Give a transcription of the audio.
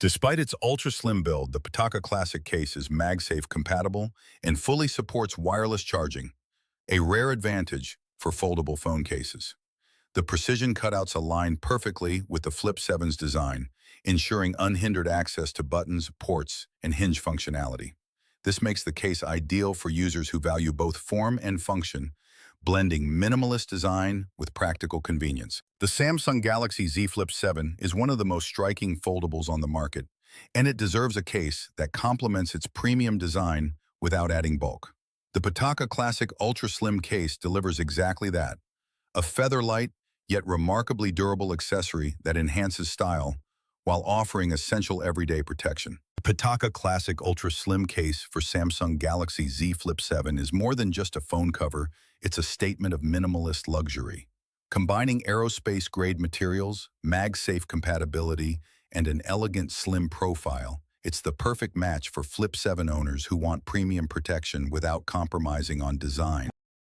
Despite its ultra-slim build, the Pitaka Classic case is MagSafe compatible and fully supports wireless charging, a rare advantage for foldable phone cases. The precision cutouts align perfectly with the Flip7's design, ensuring unhindered access to buttons, ports, and hinge functionality. This makes the case ideal for users who value both form and function, blending minimalist design with practical convenience. The Samsung Galaxy Z Flip 7 is one of the most striking foldables on the market, and it deserves a case that complements its premium design without adding bulk. The Pitaka Classic Ultra Slim case delivers exactly that, a feather-light yet remarkably durable accessory that enhances style while offering essential everyday protection. The Pitaka Classic Ultra Slim case for Samsung Galaxy Z Flip 7 is more than just a phone cover, it's a statement of minimalist luxury. Combining aerospace-grade materials, MagSafe compatibility, and an elegant slim profile, it's the perfect match for Flip 7 owners who want premium protection without compromising on design.